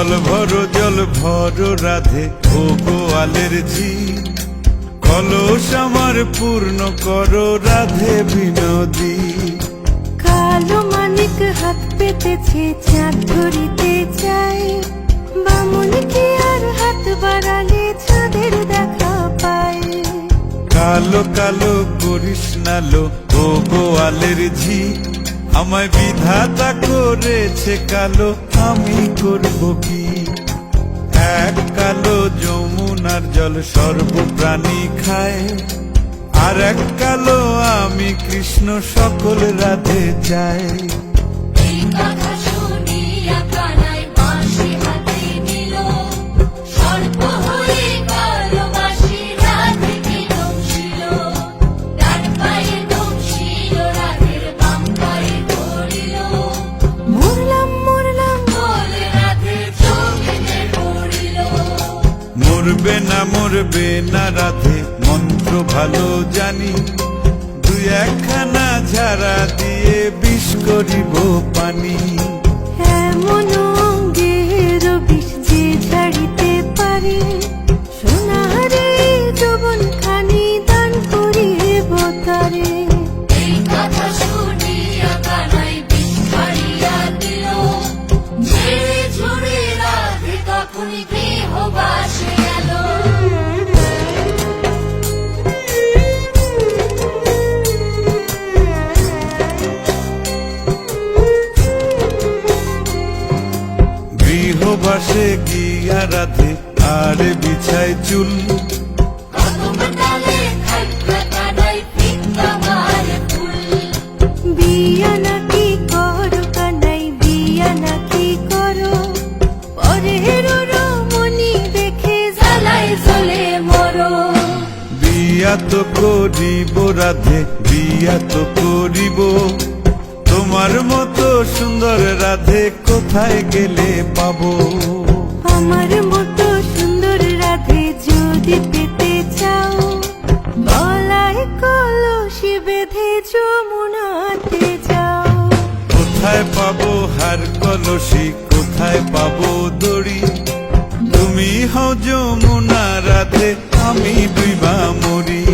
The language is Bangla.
জল ভরো রাধে ও গোয়ালের ঝি, কলস আমার পূর্ণ করো রাধে বিনোদী। কালো মানিক হাত পেতেছে চাঁদ ধরিতে চাই, বামুন কি আর হাত বাড়ালে চাঁদের দেখা পায়। কালো কালো করিস নালো ও গোয়ালের ঝি, আমায় বিধাতা করেছে কালো, আমি করব কি? এক কালো যমুনার জল সর্বপ্রাণী খায়, আর এক কালো আমি কৃষ্ণ সকল রাধে চাই। এই কথা শুনিয়া কানাই বাঁশি হাতে নিল, সর্প হয়ে কালো বাঁশি রাধেকে দংশিল। ডান পায়ে দংশিল রাধের বাম পায়ে ধরিল, মরলাম মরলাম বলে রাধে চোখেতে পড়িল। মরবে না রাধে মন্ত্র ভালো জানি, দুই একখানা ঝাড়া দিয়ে বিষ করিব পানি। এমন অঙ্গের বিষ যে ছাড়িতে পারে, সোনারে যৌবন খানি দান করিব তারে। এই কথা শুনিয়া কানাই বিষ ছাড়িয়া দিল, ঝেড়ে ঝুড়ে রাধে তখনই গৃহবাসে গেল। গৃহবাসে গিয়া রাধে আর বিছায় চুল, কদম ডালে থাইকা কানাই ফিক্কা মারে ফুল। বিয়া নাকি করো কানাই বিয়া নাকি করো, পরের রমণী দেখে জ্বালায় জ্বলে মরো। বিয়া তো করিব রাধে বিয়া তো করিব, তোমার মতো সুন্দর রাধে কোথায় গেলে পাবো? আমার মতো সুন্দর রাধে যদি পেতে চাও, গলায় কলসি বেঁধে যমুনাতে যাও। কোথায় পাবো হার কলসি, কোথায় পাবো দড়ি? তুমি হও যমুনা রাধে, আমি ডুইবা মরি।